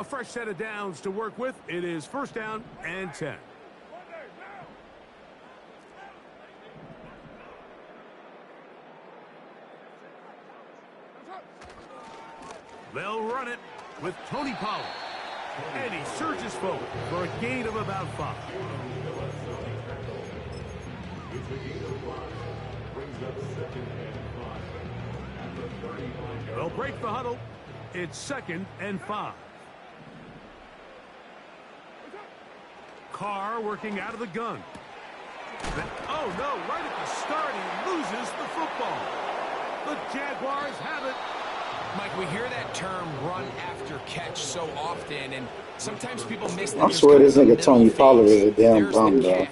A fresh set of downs to work with. It is first down and 10. They'll run it with Tony Pollard. And he surges forward for a gain of about 5. They'll break the huddle. It's 2nd and 5. Carr working out of the gun. Oh, no, right at the start, he loses the football. The Jaguars have it. Mike, we hear that term run after catch so often, and sometimes people miss that. I swear this nigga Tony Pollard is a damn bum, though.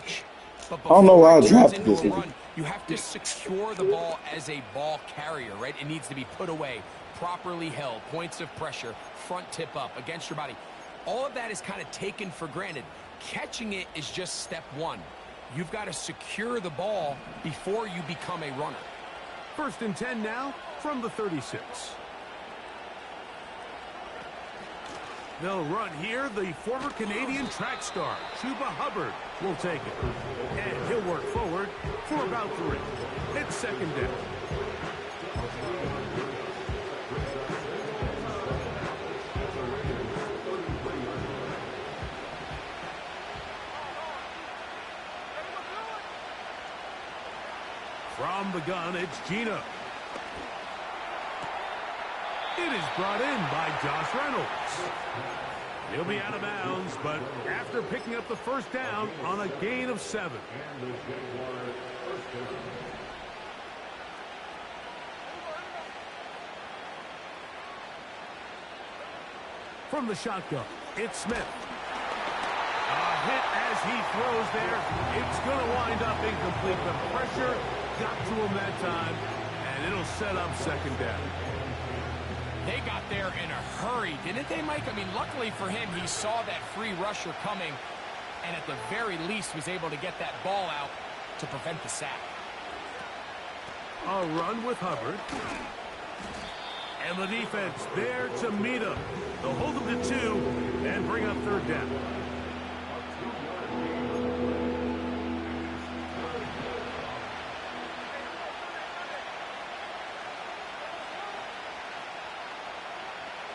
I don't know why I drafted this nigga. You have to secure the ball as a ball carrier, right? It needs to be put away, properly held, points of pressure, front tip up against your body. All of that is kind of taken for granted. Catching it is just step 1. You've got to secure the ball before you become a runner. 1st and 10 now from the 36. They'll run here. The former Canadian track star, Chuba Hubbard, will take it. And he'll work forward for about 3. It's 2nd down. From the gun, it's Gino. It is brought in by Josh Reynolds. He'll be out of bounds, but after picking up the first down on a gain of 7. From the shotgun, it's Smith. A hit as he throws there. It's going to wind up incomplete. The pressure got to him that time, and it'll set up 2nd down. They got there in a hurry, didn't they, Mike? I mean, luckily for him, he saw that free rusher coming and at the very least was able to get that ball out to prevent the sack. A run with Hubbard. And the defense there to meet him. They'll hold him to 2 and bring up 3rd down.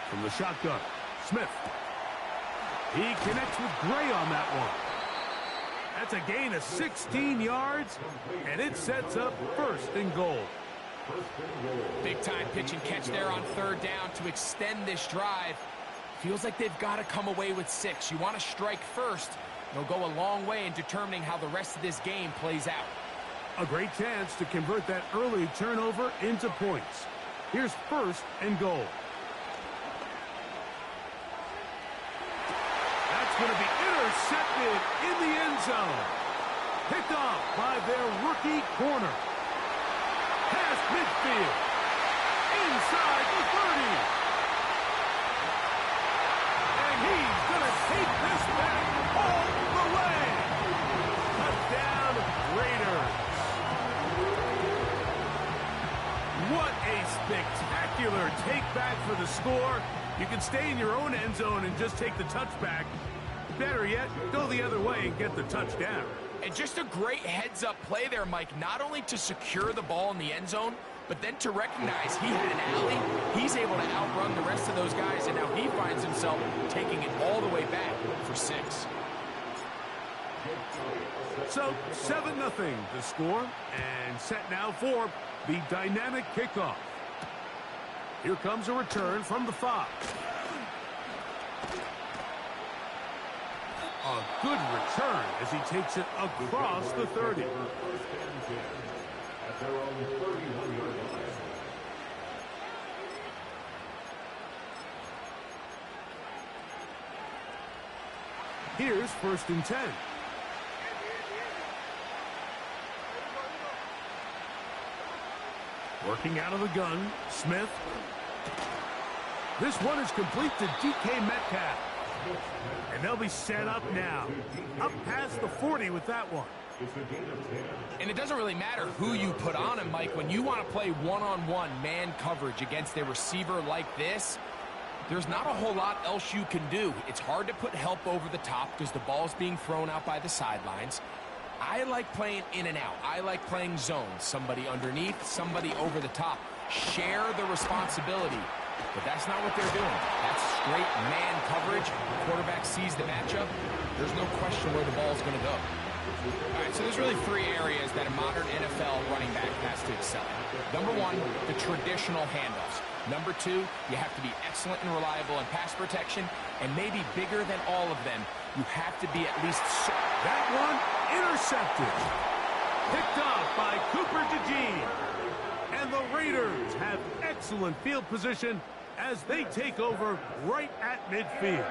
From the shotgun, Smith. He connects with Gray on that one. That's a gain of 16 yards, and it sets up 1st and goal. Big time pitch and catch there on 3rd down to extend this drive. Feels like they've got to come away with 6. You want to strike first. It'll go a long way in determining how the rest of this game plays out. A great chance to convert that early turnover into points. Here's 1st and goal. Going to be intercepted in the end zone. Picked off by their rookie corner. Past midfield. Inside the 30. And he's going to take this back all the way. Touchdown Raiders. What a spectacular take back for the score. You can stay in your own end zone and just take the touchback. Better yet, go the other way and get the touchdown. And just a great heads-up play there, Mike. Not only to secure the ball in the end zone, but then to recognize he had an alley. He's able to outrun the rest of those guys, and now he finds himself taking it all the way back for 6. So, 7-0 the score, and set now for the dynamic kickoff. Here comes a return from the 5. A good return as he takes it across the 30. Here's 1st and 10. Working out of the gun, Smith. This one is complete to DK Metcalf. And they'll be set up now. Up past the 40 with that one. And it doesn't really matter who you put on him, Mike. When you want to play one-on-one man coverage against a receiver like this, there's not a whole lot else you can do. It's hard to put help over the top because the ball's being thrown out by the sidelines. I like playing in and out. I like playing zones. Somebody underneath, somebody over the top. Share the responsibility. But that's not what they're doing. That's straight man coverage. The quarterback sees the matchup. There's no question where the ball's going to go. All right, so there's really three areas that a modern NFL running back has to excel in. Number one, the traditional handoffs. Number two, you have to be excellent and reliable in pass protection. And maybe bigger than all of them, you have to be at least... That one intercepted. Picked off by Cooper DeJean. And the Raiders have excellent field position as they take over right at midfield.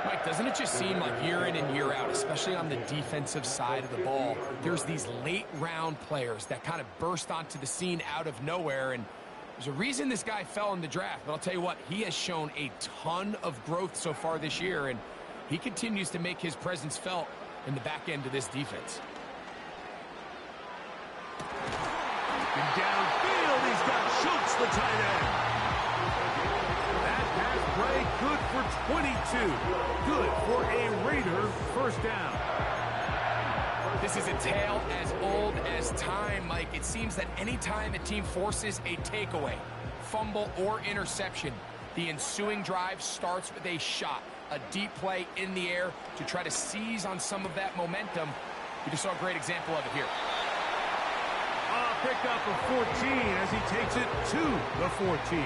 Mike, doesn't it just seem like year in and year out, especially on the defensive side of the ball, there's these late-round players that kind of burst onto the scene out of nowhere, and there's a reason this guy fell in the draft, but I'll tell you what, he has shown a ton of growth so far this year, and he continues to make his presence felt in the back end of this defense. And downfield, he's got Schultz, the tight end. That pass play good for 22. Good for a Raider first down. This is a tale as old as time, Mike. It seems that any time a team forces a takeaway, fumble, or interception, the ensuing drive starts with a shot, a deep play in the air to try to seize on some of that momentum. We just saw a great example of it here. Picked up a 14 as he takes it to the 14.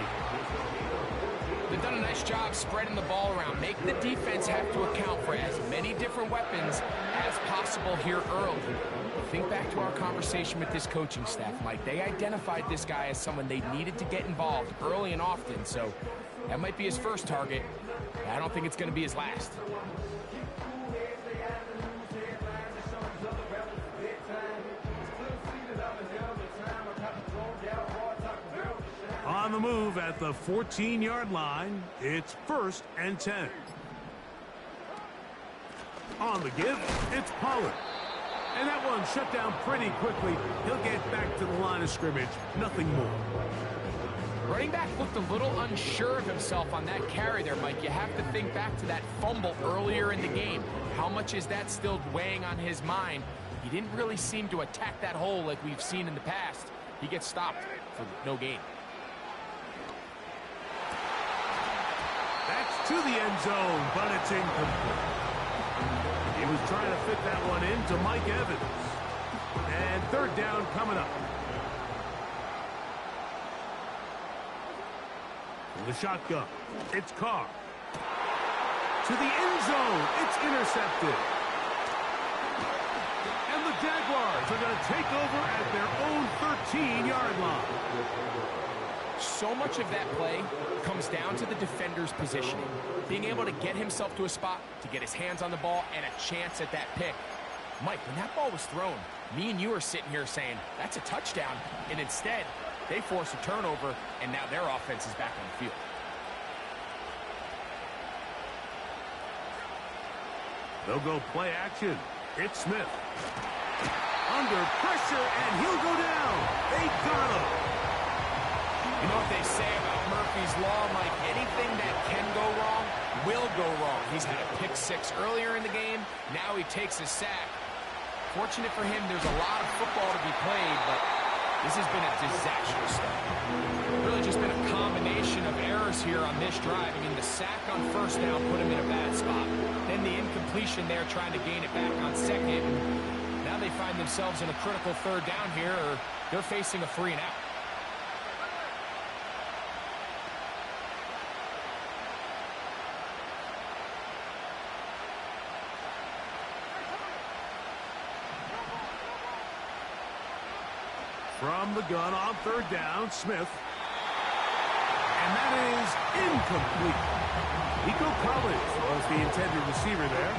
They've done a nice job spreading the ball around. Make the defense have to account for as many different weapons as possible here early. Think back to our conversation with this coaching staff, Mike. They identified this guy as someone they needed to get involved early and often, so that might be his first target. I don't think it's going to be his last. On the move at the 14-yard line, it's 1st and 10. On the give, it's Pollard. And that one shut down pretty quickly. He'll get back to the line of scrimmage. Nothing more. Running back looked a little unsure of himself on that carry there, Mike. You have to think back to that fumble earlier in the game. How much is that still weighing on his mind? He didn't really seem to attack that hole like we've seen in the past. He gets stopped for no gain. That's to the end zone, but it's incomplete. He was trying to fit that one into Mike Evans. And 3rd down coming up. In the shotgun, it's Carr. To the end zone, it's intercepted. And the Jaguars are going to take over at their own 13-yard line. So much of that play comes down to the defender's positioning. Being able to get himself to a spot, to get his hands on the ball, and a chance at that pick. Mike, when that ball was thrown, me and you are sitting here saying, that's a touchdown. And instead, they force a turnover, and now their offense is back on the field. They'll go play action. It's Smith. Under pressure, and he'll go down. They got him. You know what they say about Murphy's Law, Mike? Anything that can go wrong will go wrong. He's had a pick 6 earlier in the game. Now he takes a sack. Fortunate for him, there's a lot of football to be played, but this has been a disastrous start. Really just been a combination of errors here on this drive. I mean, the sack on 1st down put him in a bad spot. Then the incompletion there trying to gain it back on 2nd. Now they find themselves in a critical 3rd down here, or they're facing a 3 and out. From the gun on 3rd down, Smith. And that is incomplete. Nico Collins was the intended receiver there.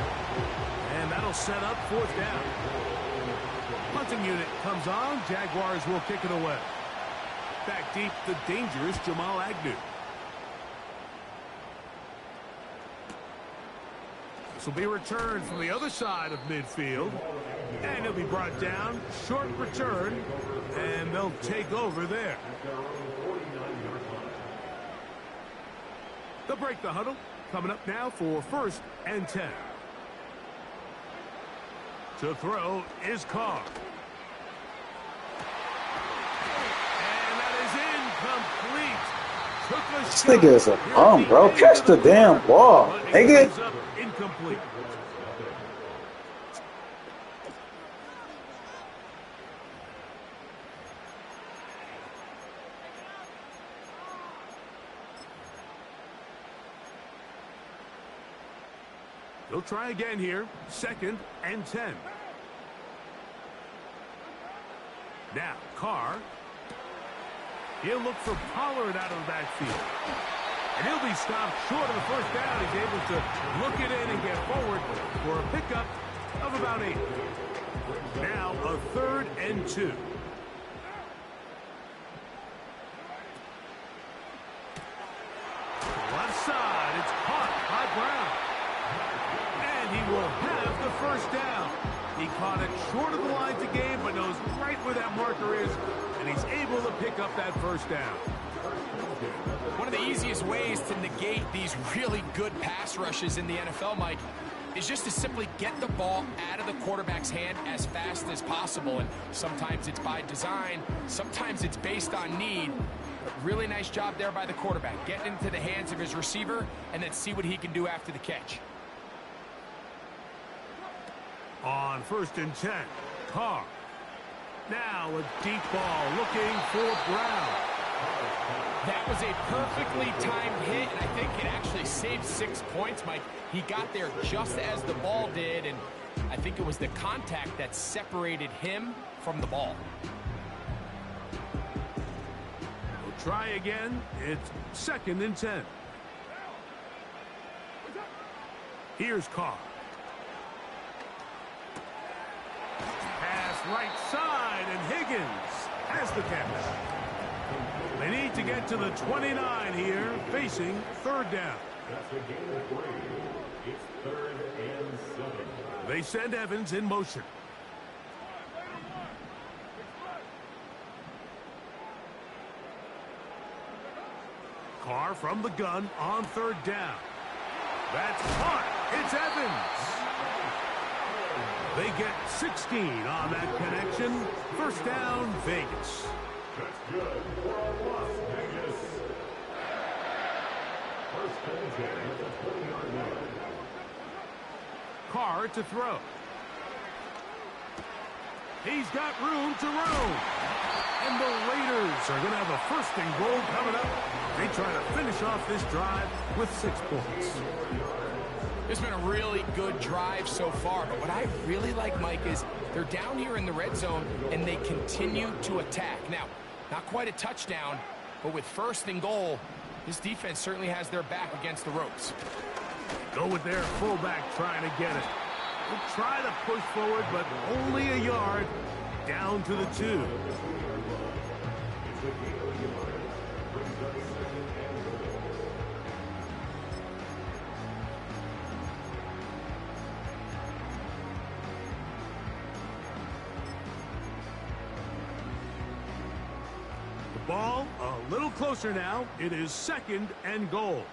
And that'll set up 4th down. Punting unit comes on. Jaguars will kick it away. Back deep, the dangerous Jamal Agnew. This will be returned from the other side of midfield. And he'll be brought down. Short return. And they'll take over there. They'll break the huddle. Coming up now for 1st and 10. To throw is Carr. And that is incomplete. This nigga is a bum, bro. Catch the damn ball, nigga. Incomplete. They'll try again here. 2nd and 10. Now, Carr. He'll look for Pollard out of the backfield. And he'll be stopped short of the 1st down. He's able to look it in and get forward for a pickup of about 8. Now, a 3rd and 2. Left side. It's caught by Brown. He will have the 1st down. He caught it short of the line to gain, but knows right where that marker is, and he's able to pick up that 1st down. One of the easiest ways to negate these really good pass rushes in the NFL, Mike, is just to simply get the ball out of the quarterback's hand as fast as possible. And sometimes it's by design, sometimes it's based on need. But really nice job there by the quarterback, getting into the hands of his receiver and then see what he can do after the catch. On 1st and 10, Carr. Now a deep ball looking for Brown. That was a perfectly timed hit, and I think it actually saved 6 points, Mike. He got there just as the ball did, and I think it was the contact that separated him from the ball. We'll try again. It's 2nd and 10. Here's Carr. Right side, and Higgins has the catch. They need to get to the 29 here, facing 3rd down. It's 3rd and 7. They send Evans in motion. Carr from the gun on 3rd down. That's caught. It's Evans. They get 16 on that connection. 1st down, Vegas. That's good for Las Vegas. 1st and 10 at the 20-yard line. Carr to throw. He's got room to roam. And the Raiders are going to have a 1st and goal coming up. They try to finish off this drive with 6 points. It's been a really good drive so far, but what I really like, Mike, is they're down here in the red zone, and they continue to attack. Now, not quite a touchdown, but with 1st and goal, this defense certainly has their back against the ropes. Go with their fullback trying to get it. They'll try to push forward, but only a yard down to the 2. Ball a little closer now. It is 2nd and goal.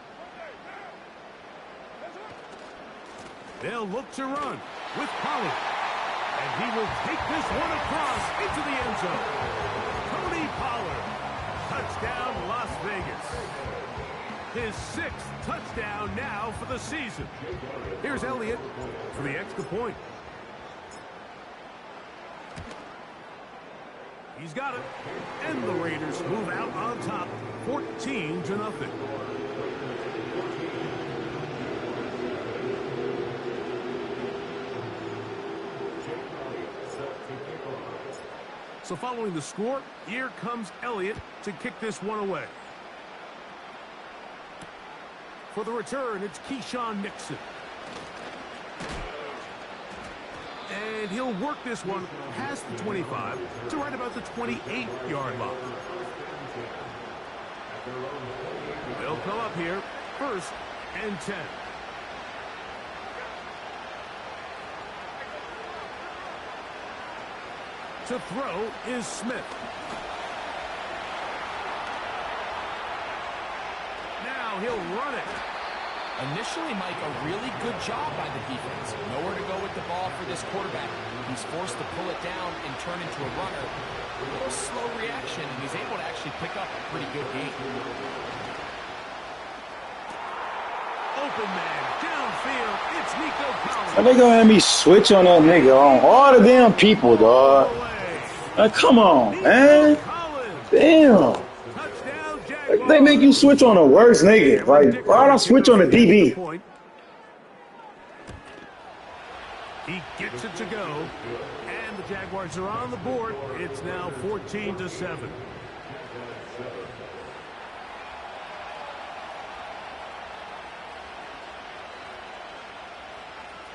They'll look to run with Pollard. And he will take this one across into the end zone. Tony Pollard. Touchdown, Las Vegas. His 6th touchdown now for the season. Here's Elliott for the extra point. He's got it. And the Raiders move out on top, 14-0. So following the score, here comes Elliott to kick this one away. For the return, it's Keyshawn Nixon. And he'll work this one past the 25 to right about the 28-yard line. They'll come up here, 1st and 10. To throw is Smith. Now he'll run it. Initially, Mike, a really good job by the defense. Nowhere to go with the ball for this quarterback. He's forced to pull it down and turn into a runner. A little slow reaction, and he's able to actually pick up a pretty good game. Open man, downfield, it's Nico Collins. Are they gonna have me switch on that nigga on all the damn people, dog? Come on, man. Damn. Like, they make you switch on the worst nigga. Like, why don't I switch on the DB? He gets it to go, and the Jaguars are on the board. It's now 14-7.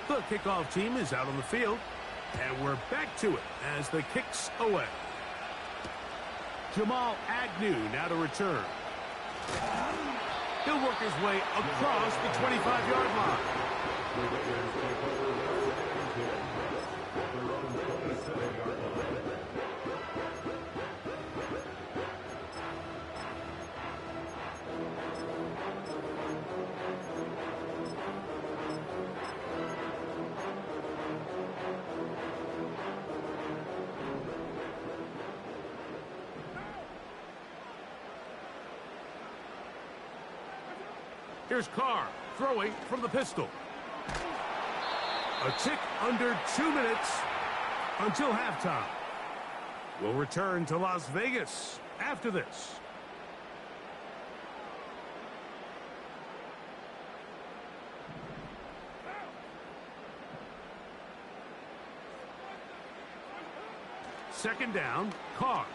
The kickoff team is out on the field, and we're back to it as the kick's away. Jamal Agnew now to return. He'll work his way across the 25-yard line. Here's Carr throwing from the pistol. A tick under 2 minutes until halftime. We'll return to Las Vegas after this. Second down, Carr.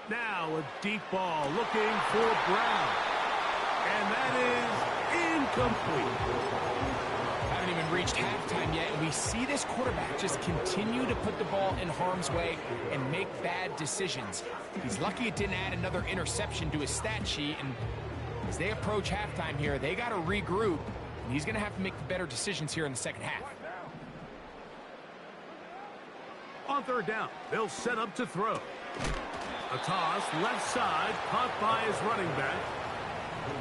Now a deep ball looking for Brown. And that is incomplete. Haven't even reached halftime yet, and we see this quarterback just continue to put the ball in harm's way and make bad decisions. He's lucky it didn't add another interception to his stat sheet, and as they approach halftime here, they got to regroup, and he's going to have to make better decisions here in the second half. On third down, they'll set up to throw. A toss left side, caught by his running back.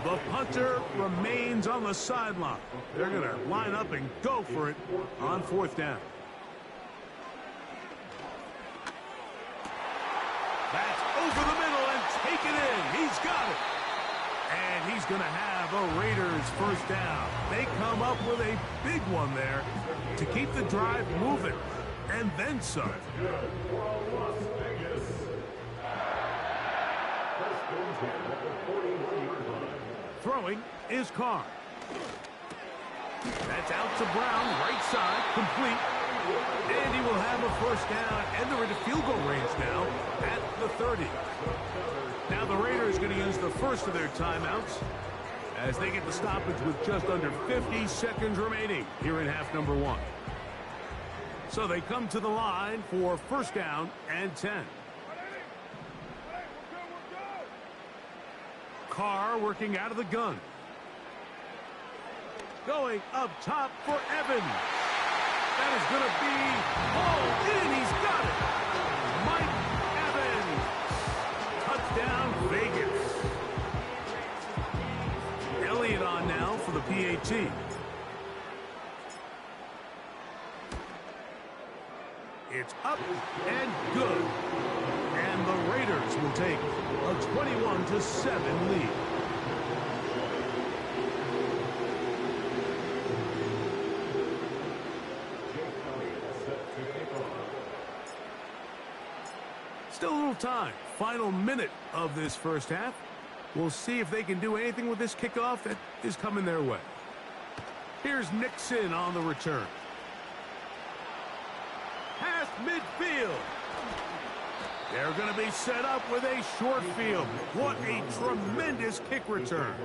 The punter remains on the sideline. They're going to line up and go for it on fourth down. That's over the middle and taken in. He's got it. And he's going to have a Raiders first down. They come up with a big one there to keep the drive moving. And then some. Throwing is Carr. That's out to Brown, right side, complete. And he will have a first down, and they're into field goal range now at the 30. Now the Raiders are going to use the first of their timeouts as they get the stoppage with just under 50 seconds remaining here in half number one. So they come to the line for first down and 10. Carr working out of the gun. Going up top for Evans. That is going to be hauled in. He's got it. Mike Evans. Touchdown, Vegas. Elliott on now for the PAT. It's up and good. And the Raiders will take a 21-7 lead. Still a little time. Final minute of this first half. We'll see if they can do anything with this kickoff that is coming their way. Here's Nixon on the return. Past midfield. They're going to be set up with a short field. What a tremendous kick return.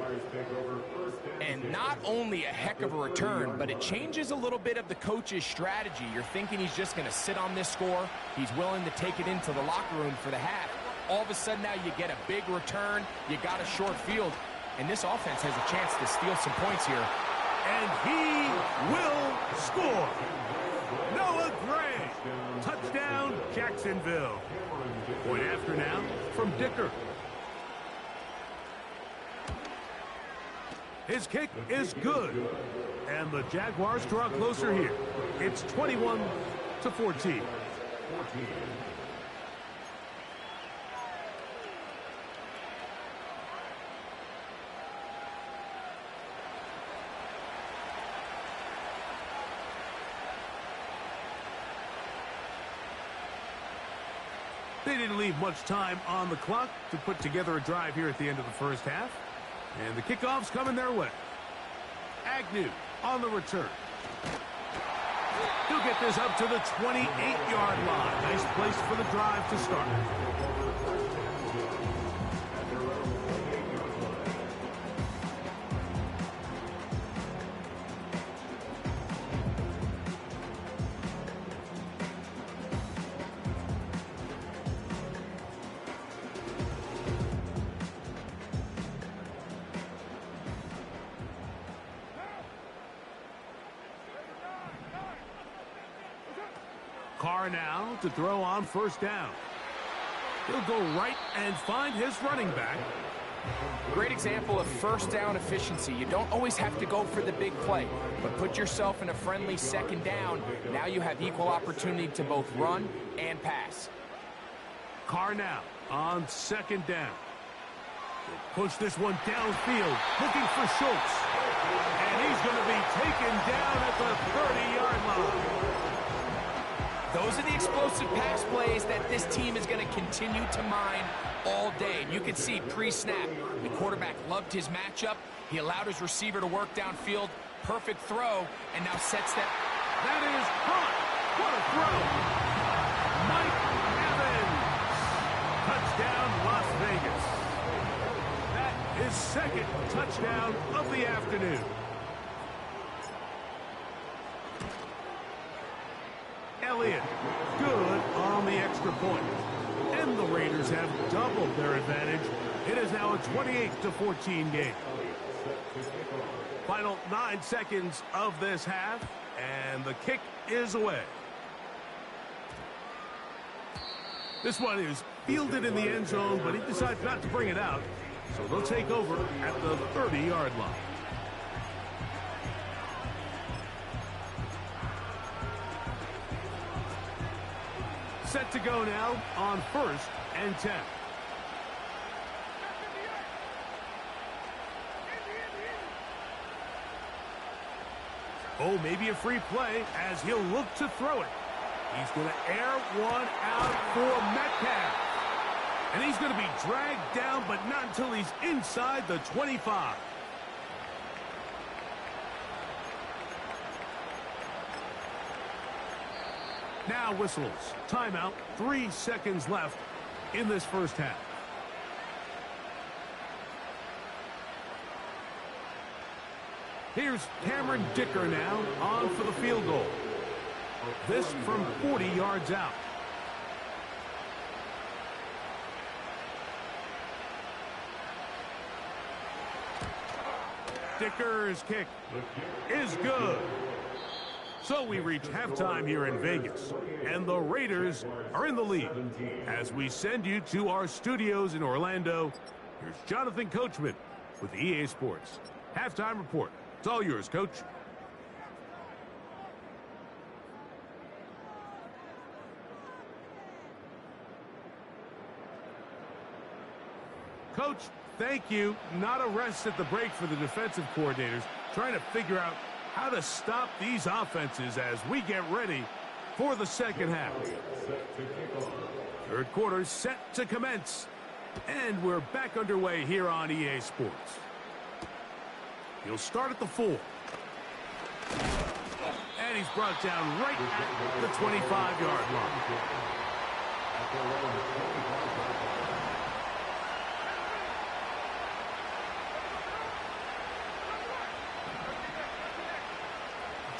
And not only a heck of a return, but it changes a little bit of the coach's strategy. You're thinking he's just going to sit on this score. He's willing to take it into the locker room for the half. All of a sudden now you get a big return. You got a short field. And this offense has a chance to steal some points here. And he will score. Noah Gray. Touchdown, Jacksonville. Point after now from Dicker. His kick is good. And the Jaguars draw closer here. It's 21-14. They didn't leave much time on the clock to put together a drive here at the end of the first half. And the kickoff's coming their way. Agnew on the return. He'll get this up to the 28-yard line. Nice place for the drive to start. Carr now to throw on first down. He'll go right and find his running back. Great example of first down efficiency. You don't always have to go for the big play, but put yourself in a friendly second down. Now you have equal opportunity to both run and pass. Carr now on second down. He'll push this one downfield, looking for Schultz. And he's going to be taken down at the 30-yard line. Those are the explosive pass plays that this team is going to continue to mine all day. And you can see pre-snap, the quarterback loved his matchup. He allowed his receiver to work downfield. Perfect throw, and now sets that. That is hot. What a throw. Mike Evans. Touchdown, Las Vegas. That is second touchdown of the afternoon. Elliott, good on the extra point. And the Raiders have doubled their advantage. It is now a 28-14 game. Final 9 seconds of this half, and the kick is away. This one is fielded in the end zone, but he decides not to bring it out. So they'll take over at the 30-yard line. Set to go now on first and 10. Oh, maybe a free play as he'll look to throw it. He's going to air one out for Metcalf. And he's going to be dragged down, but not until he's inside the 25. Now whistles. Timeout. 3 seconds left in this first half. Here's Cameron Dicker now on for the field goal. This from 40 yards out. Dicker's kick is good. So we reach halftime here in Vegas, and the Raiders are in the lead. As we send you to our studios in Orlando, here's Jonathan Coachman with EA Sports. Halftime report. It's all yours, Coach. Coach, thank you. Not a rest at the break for the defensive coordinators, trying to figure out how to stop these offenses as we get ready for the second half. Third quarter set to commence, and we're back underway here on EA Sports. He'll start at the 4. And he's brought down right at the 25-yard line.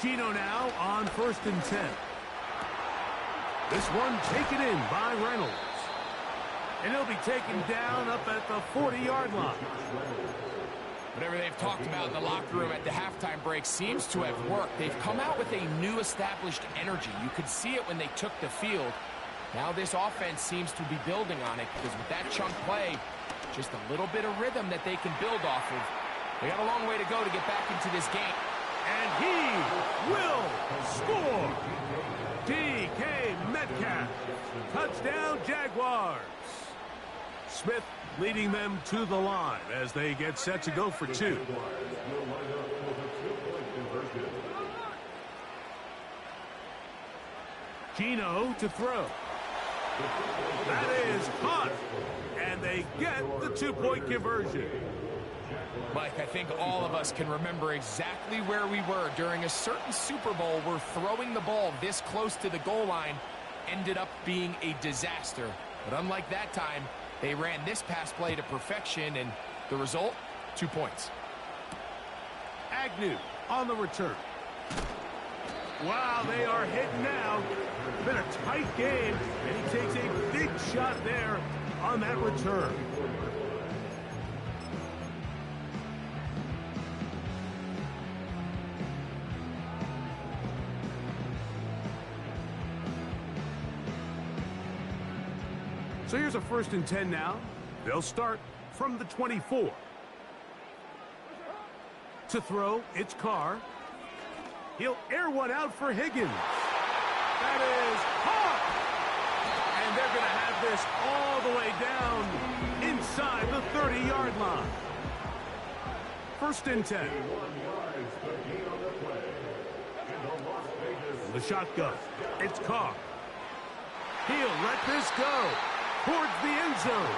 Gino now on first and 10. This one taken in by Reynolds. And he'll be taken down up at the 40-yard line. Whatever they've talked about in the locker room at the halftime break seems to have worked. They've come out with a new established energy. You could see it when they took the field. Now this offense seems to be building on it because with that chunk play, just a little bit of rhythm that they can build off of. They got a long way to go to get back into this game. And he will score. DK Metcalf. Touchdown, Jaguars. Smith leading them to the line as they get set to go for two. Geno to throw. That is caught. And they get the two-point conversion. Mike, I think all of us can remember exactly where we were during a certain Super Bowl where throwing the ball this close to the goal line ended up being a disaster. But unlike that time, they ran this pass play to perfection, and the result, 2 points. Agnew on the return. Wow, they are hitting now. Been a tight game, and he takes a big shot there on that return. So here's a 1st and 10 now. They'll start from the 24. To throw, it's Carr. He'll air one out for Higgins. That is caught. And they're going to have this all the way down inside the 30-yard line. 1st and 10. The shotgun. It's Carr. He'll let this go towards the end zone.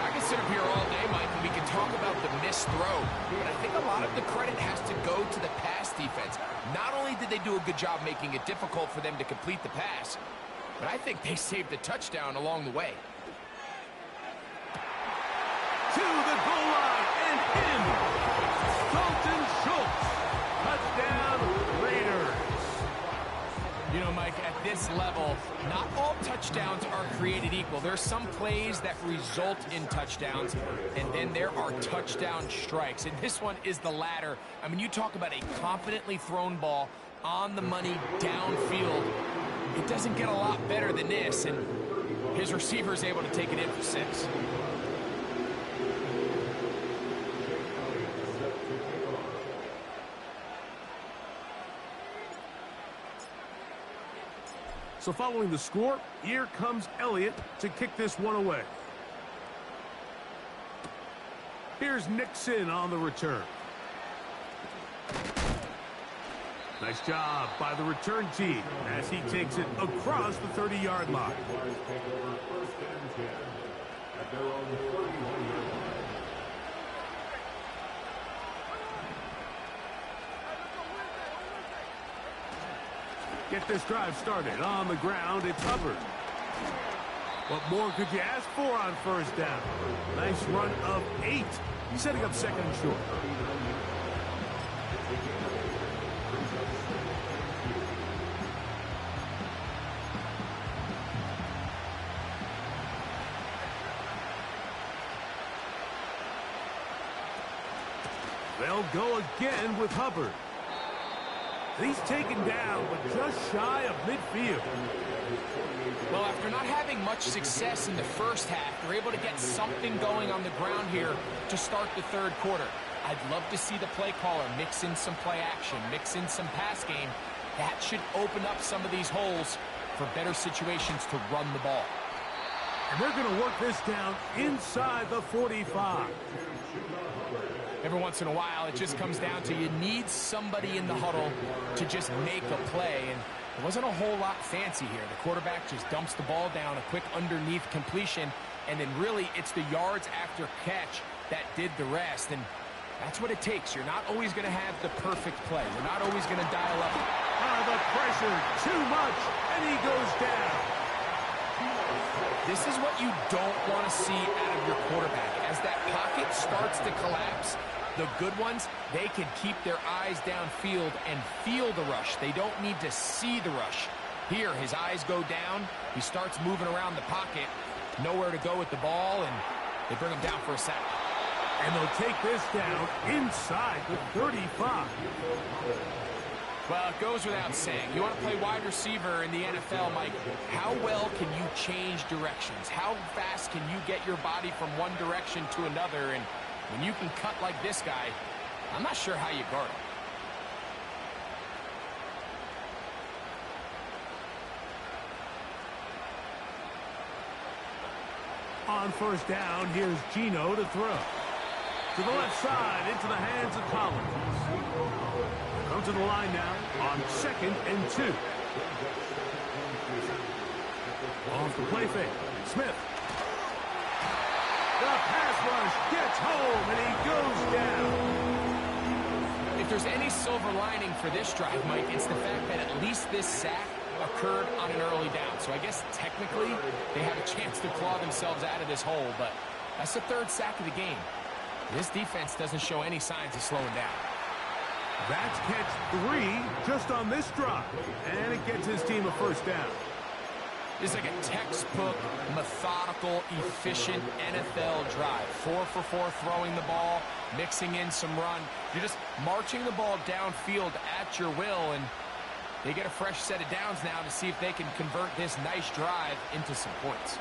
I can sit up here all day, Mike, and we can talk about the missed throw, but I think a lot of the credit has to go to the pass defense. Not only did they do a good job making it difficult for them to complete the pass, but I think they saved a touchdown along the way. To the goal line and in. Dalton Schultz. Touchdown, Raiders. You know, Mike, at this level, not all touchdowns are created equal. There are some plays that result in touchdowns, and then there are touchdown strikes. And this one is the latter. I mean, you talk about a confidently thrown ball on the money downfield. It doesn't get a lot better than this, and his receiver is able to take it in for 6. So following the score, here comes Elliott to kick this one away. Here's Nixon on the return. Nice job by the return team as he takes it across the 30-yard line. Get this drive started on the ground. It's Hubbard. What more could you ask for on 1st down? Nice run of 8. He's setting up 2nd and short. They'll go again with Hubbard. He's taken down, but just shy of midfield. Well, after not having much success in the first half, they're able to get something going on the ground here to start the 3rd quarter. I'd love to see the play caller mix in some play action, mix in some pass game. That should open up some of these holes for better situations to run the ball. And they're going to work this down inside the 45. Every once in a while, it just comes down to you need somebody in the huddle to just make a play. And it wasn't a whole lot fancy here. The quarterback just dumps the ball down, a quick underneath completion, and then really it's the yards after catch that did the rest. And that's what it takes. You're not always going to have the perfect play. You're not always going to dial up. The pressure, too much, and he goes down. This is what you don't want to see out of your quarterback. As that pocket starts to collapse, the good ones, they can keep their eyes downfield and feel the rush. They don't need to see the rush. Here, his eyes go down. He starts moving around the pocket. Nowhere to go with the ball, and they bring him down for a sack. And they'll take this down inside the 35. Well, it goes without saying. You want to play wide receiver in the NFL, Mike, how well can you change directions? How fast can you get your body from one direction to another? And When you can cut like this guy, I'm not sure how you guard him. On first down, here's Geno to throw. To the left side, into the hands of Collins. Come to the line now on 2nd and 2. Off the play fake. Smith. The pass rush gets home, and he goes down. If there's any silver lining for this drive, Mike, it's the fact that at least this sack occurred on an early down. So I guess technically they have a chance to claw themselves out of this hole, but that's the 3rd sack of the game. This defense doesn't show any signs of slowing down. That's catch 3 just on this drive, and it gets his team a first down. This is like a textbook, methodical, efficient NFL drive. 4 for 4 throwing the ball, mixing in some run. You're just marching the ball downfield at your will, and they get a fresh set of downs now to see if they can convert this nice drive into some points.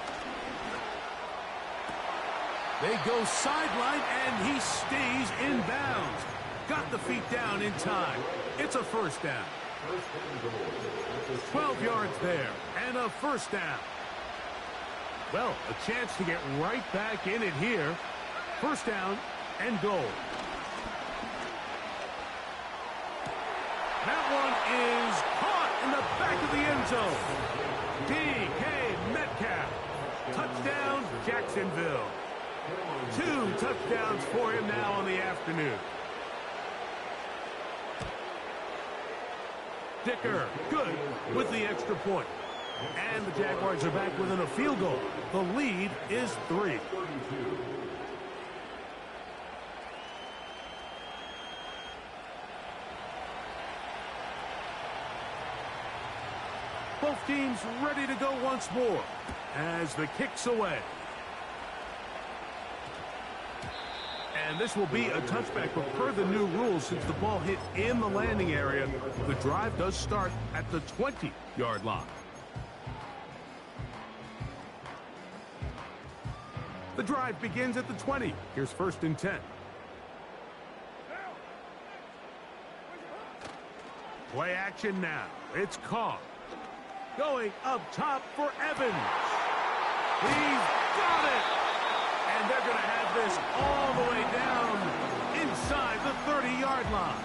They go sideline, and he stays in bounds. Got the feet down in time. It's a first down. 12 yards there, and a first down. Well, a chance to get right back in it here. First down and goal. That one is caught in the back of the end zone. DK Metcalf. Touchdown, Jacksonville. 2 touchdowns for him now on the afternoon. Dicker, good with the extra point. And the Jaguars are back within a field goal. The lead is 3. Both teams ready to go once more as the kick's away. And this will be a touchback, but per the new rules, since the ball hit in the landing area, the drive does start at the 20-yard line. The drive begins at the 20. Here's 1st and 10. Play action now. It's Carr. Going up top for Evans. He's got it! And they're going to have this all the way down inside the 30-yard line.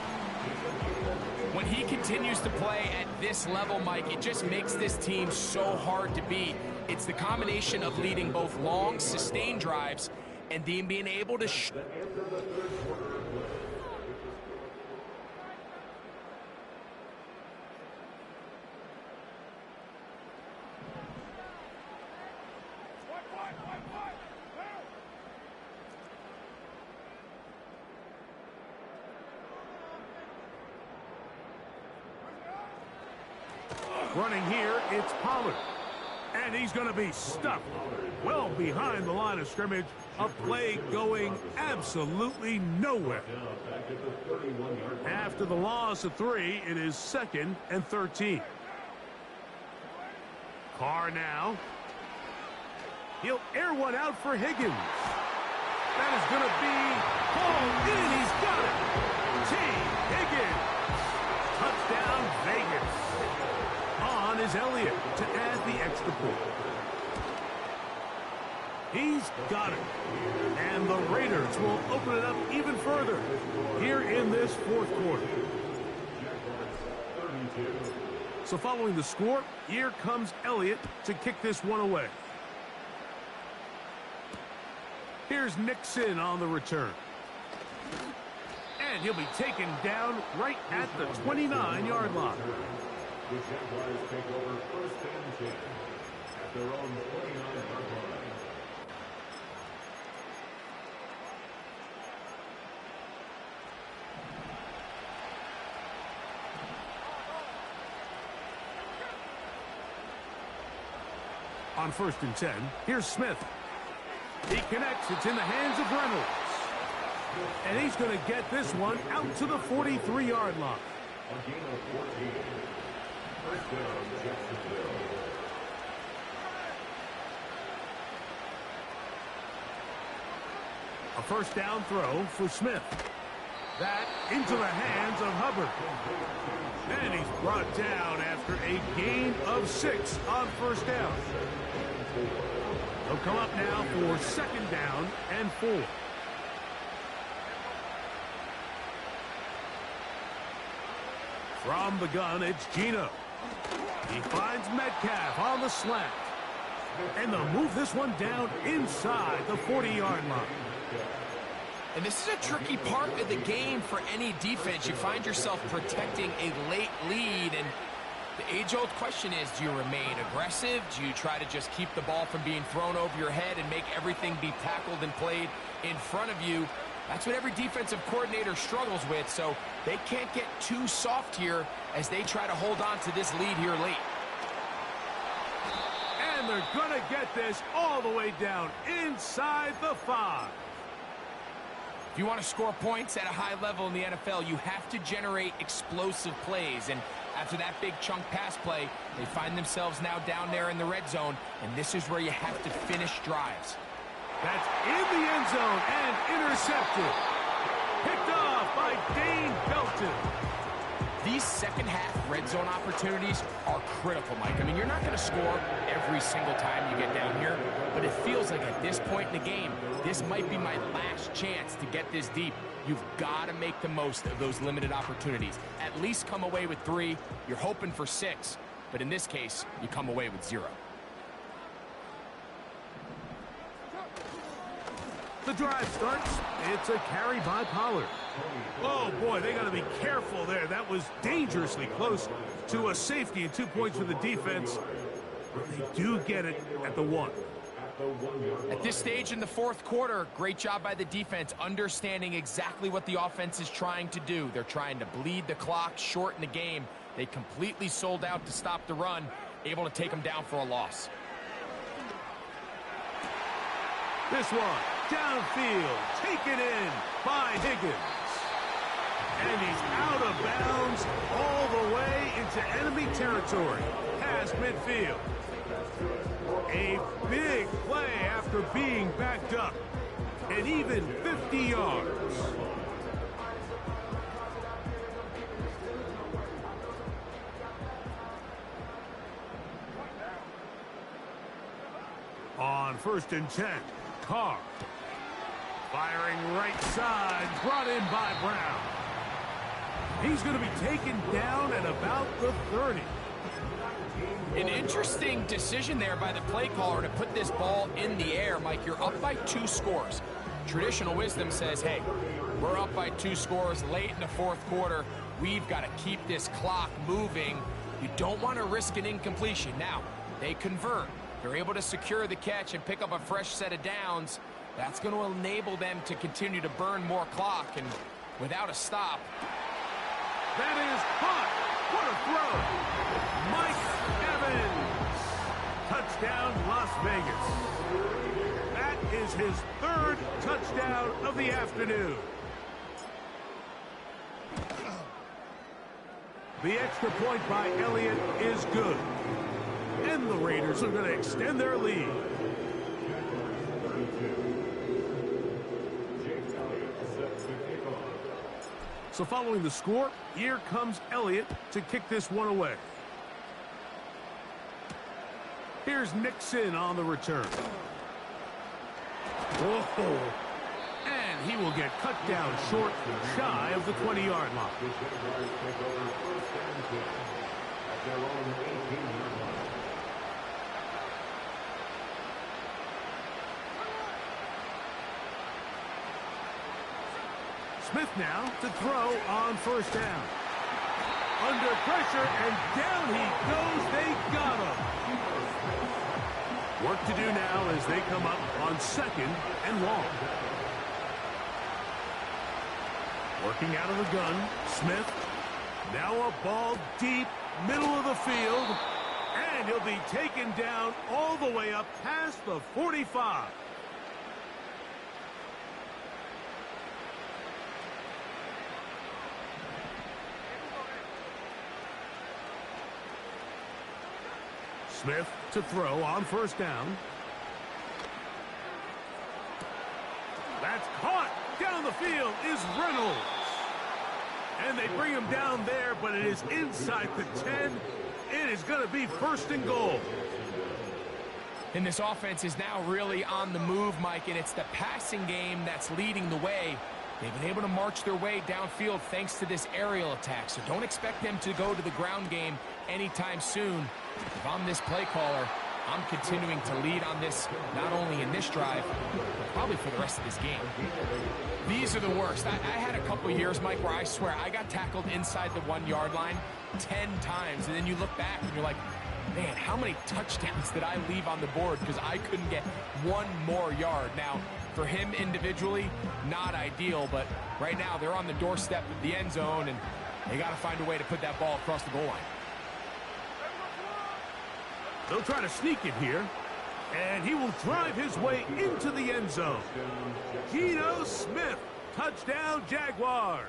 When he continues to play at this level, Mike, it just makes this team so hard to beat. It's the combination of leading both long, sustained drives and then being able to running here, it's Pollard. And he's going to be stuffed well behind the line of scrimmage. A play going absolutely nowhere. After the loss of 3, it is 2nd and 13. Carr now. He'll air one out for Higgins. That is going to be hauled in. He's got it. T. Higgins. Touchdown, Vegas. On is Elliott to add the extra point. He's got it. And the Raiders will open it up even further here in this 4th quarter. So following the score, here comes Elliott to kick this one away. Here's Nixon on the return. And he'll be taken down right at the 29-yard line. The Jaguars take over 1st and 10 at their own 29-yard line. On 1st and 10, here's Smith. He connects. It's in the hands of Reynolds. And he's going to get this one out to the 43-yard line. A gain of 14. First down, Jacksonville. A first down throw for Smith. That into the hands of Hubbard. And he's brought down after a gain of 6 on first down. He'll come up now for second down and 4. From the gun, it's Geno. He finds Metcalf on the slant. And they'll move this one down inside the 40-yard line. And this is a tricky part of the game for any defense. You find yourself protecting a late lead, and the age-old question is, do you remain aggressive? Do you try to just keep the ball from being thrown over your head and make everything be tackled and played in front of you? That's what every defensive coordinator struggles with, so they can't get too soft here as they try to hold on to this lead here late. And they're going to get this all the way down inside the 5. If you want to score points at a high level in the NFL, you have to generate explosive plays. And after that big chunk pass play, they find themselves now down there in the red zone, and this is where you have to finish drives. That's in the end zone and intercepted. Picked off by Dane Belton. These second-half red zone opportunities are critical, Mike. I mean, you're not going to score every single time you get down here, but it feels like at this point in the game, this might be my last chance to get this deep. You've got to make the most of those limited opportunities. At least come away with 3. You're hoping for 6, but in this case, you come away with 0. The drive starts. It's a carry by Pollard. Oh, boy, they got to be careful there. That was dangerously close to a safety and 2 points for the defense. They do get it at the 1. At this stage in the fourth quarter, great job by the defense, understanding exactly what the offense is trying to do. They're trying to bleed the clock, shorten the game. They completely sold out to stop the run, able to take them down for a loss. This one, downfield, taken in by Higgins. And he's out of bounds all the way into enemy territory, past midfield. A big play after being backed up, and even 50 yards. On 1st and 10, Carr. Firing right side, brought in by Brown. He's going to be taken down at about the 30. An interesting decision there by the play caller to put this ball in the air. Mike, you're up by 2 scores. Traditional wisdom says, hey, we're up by 2 scores late in the fourth quarter. We've got to keep this clock moving. You don't want to risk an incompletion. Now, they convert. They're able to secure the catch and pick up a fresh set of downs. That's going to enable them to continue to burn more clock, and without a stop. That is caught. What a throw. Mike Evans. Touchdown, Las Vegas. That is his 3rd touchdown of the afternoon. The extra point by Elliott is good. And the Raiders are going to extend their lead. So following the score, here comes Elliott to kick this one away. Here's Nixon on the return. Whoa. And he will get cut down short, shy of the 20-yard line. Smith now to throw on 1st down. Under pressure, and down he goes. They got him. Work to do now as they come up on 2nd and long. Working out of the gun, Smith. Now a ball deep, middle of the field. And he'll be taken down all the way up past the 45. Smith to throw on 1st down. That's caught. Down the field is Reynolds. And they bring him down there, but it is inside the 10. It is going to be 1st and goal. And this offense is now really on the move, Mike, and it's the passing game that's leading the way. They've been able to march their way downfield thanks to this aerial attack, so don't expect them to go to the ground game anytime soon. If I'm this play caller, I'm continuing to lead on this, not only in this drive, but probably for the rest of this game. These are the worst. I had a couple years, Mike, where I swear I got tackled inside the 1-yard line 10 times, and then you look back and you're like, man, how many touchdowns did I leave on the board because I couldn't get one more yard? Now, for him individually, not ideal, but right now they're on the doorstep of the end zone, and they got to find a way to put that ball across the goal line. They'll try to sneak it here, and he will drive his way into the end zone. Geno Smith, touchdown Jaguars.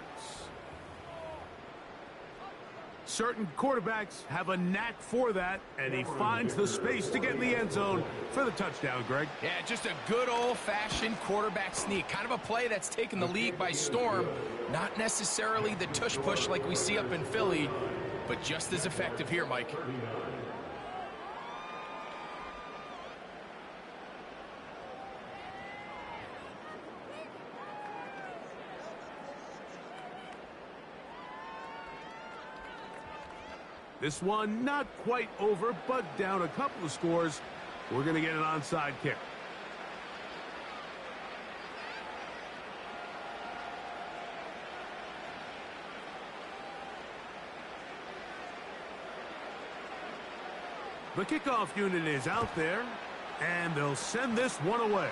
Certain quarterbacks have a knack for that, and he finds the space to get in the end zone for the touchdown, Greg. Yeah, just a good old-fashioned quarterback sneak. Kind of a play that's taken the league by storm. Not necessarily the tush-push like we see up in Philly, but just as effective here, Mike. This one not quite over, but down a couple of scores. We're going to get an onside kick. The kickoff unit is out there, and they'll send this one away.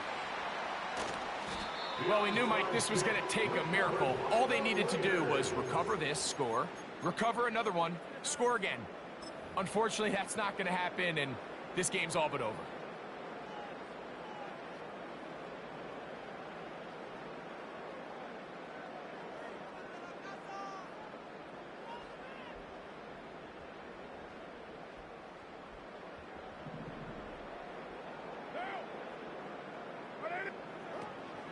Well, we knew, Mike, this was going to take a miracle. All they needed to do was recover this, score, recover another one, score again. Unfortunately, that's not going to happen, and this game's all but over.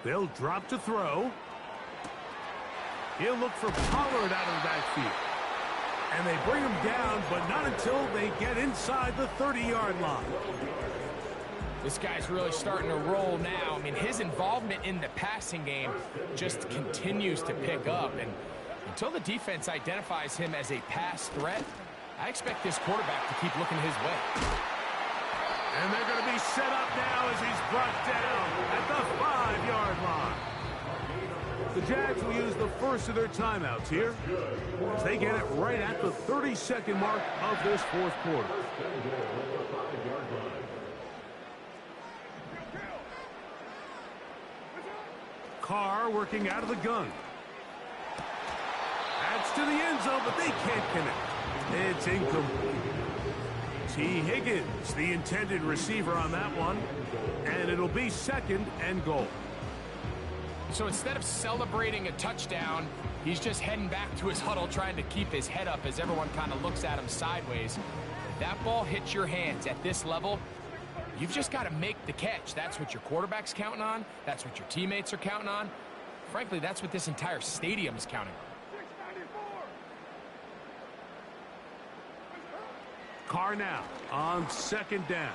They'll drop to throw. He'll look for Pollard out of the backfield. And they bring him down, but not until they get inside the 30-yard line. This guy's really starting to roll now. I mean, his involvement in the passing game just continues to pick up. And until the defense identifies him as a pass threat, I expect this quarterback to keep looking his way. And they're going to be set up now as he's brought down at the 5-yard line. The Jags will use the first of their timeouts here as they get it right at the 30-second mark of this fourth quarter. Carr working out of the gun. That's to the end zone, but they can't connect. It's incomplete. T. Higgins, the intended receiver on that one, and it'll be 2nd and goal. So instead of celebrating a touchdown, he's just heading back to his huddle trying to keep his head up as everyone kind of looks at him sideways. If that ball hits your hands at this level, you've just got to make the catch. That's what your quarterback's counting on. That's what your teammates are counting on. Frankly, that's what this entire stadium is counting on. Carr now on 2nd down.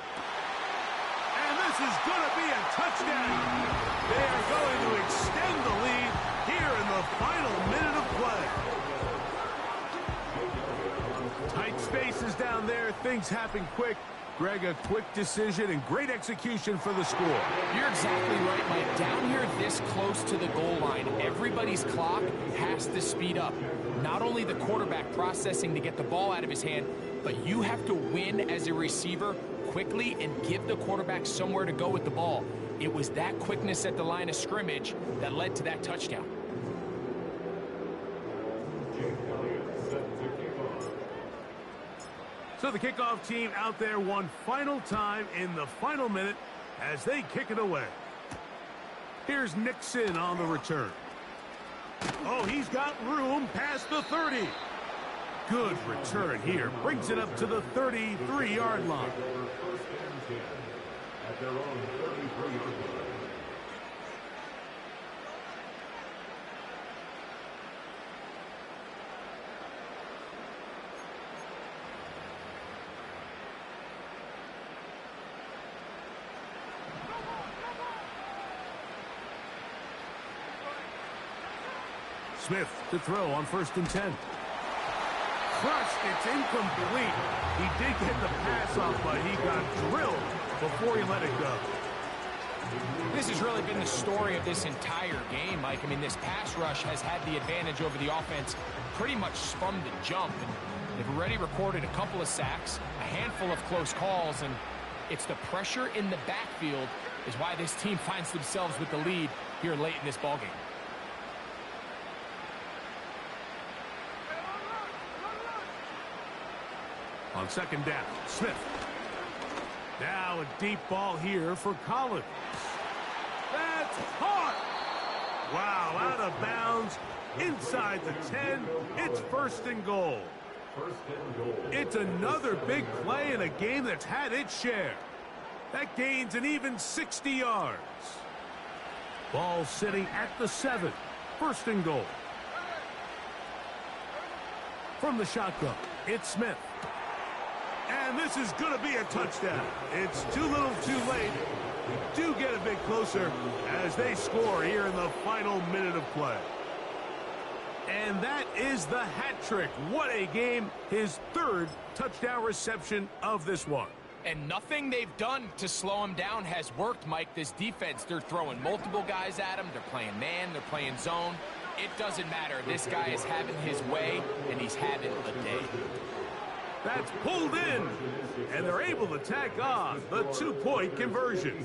And this is going to be a touchdown. They are going to extend the lead here in the final minute of play. Tight spaces down there. Things happen quick. Greg, a quick decision and great execution for the score. You're exactly right, Mike. Down here this close to the goal line, everybody's clock has to speed up. Not only the quarterback processing to get the ball out of his hand, but you have to win as a receiver quickly and give the quarterback somewhere to go with the ball. It was that quickness at the line of scrimmage that led to that touchdown. So the kickoff team out there one final time in the final minute as they kick it away. Here's Nixon on the return. Oh, he's got room past the 30. Good return here. Brings it up to the 33-yard line. Smith to throw on 1st and 10. Crushed, it's incomplete. He did get the pass off, but he got drilled before he let it go. This has really been the story of this entire game, Mike. I mean, this pass rush has had the advantage over the offense pretty much from the jump. And they've already recorded a couple of sacks, a handful of close calls, and it's the pressure in the backfield is why this team finds themselves with the lead here late in this ballgame. On 2nd down, Smith. Now a deep ball here for Collins. That's caught. Wow, out of bounds. Inside the 10. It's 1st and goal. It's another big play in a game that's had its share. That gains an even 60 yards. Ball sitting at the 7. 1st and goal. From the shotgun, it's Smith. And this is going to be a touchdown. It's too little too late. We do get a bit closer as they score here in the final minute of play. And that is the hat trick. What a game. His 3rd touchdown reception of this one. And nothing they've done to slow him down has worked, Mike. This defense, they're throwing multiple guys at him. They're playing man. They're playing zone. It doesn't matter. This guy is having his way, and he's having a day. That's pulled in, and they're able to tack on the 2-point conversion.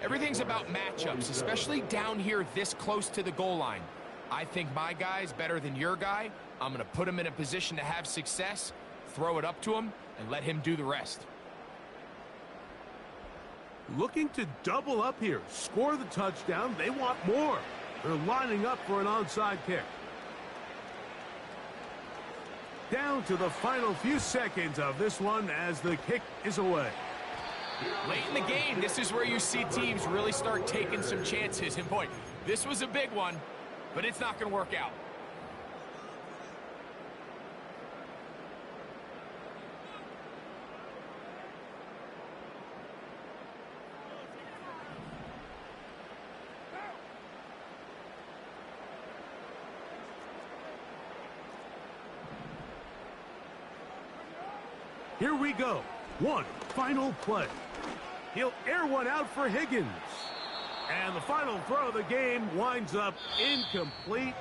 Everything's about matchups, especially down here this close to the goal line. I think my guy's better than your guy. I'm going to put him in a position to have success, throw it up to him, and let him do the rest. Looking to double up here, score the touchdown. They want more. They're lining up for an onside kick. Down to the final few seconds of this one as the kick is away. Late in the game, this is where you see teams really start taking some chances. And boy, this was a big one, but it's not going to work out. Here we go. One final play. He'll air one out for Higgins. And the final throw of the game winds up incomplete.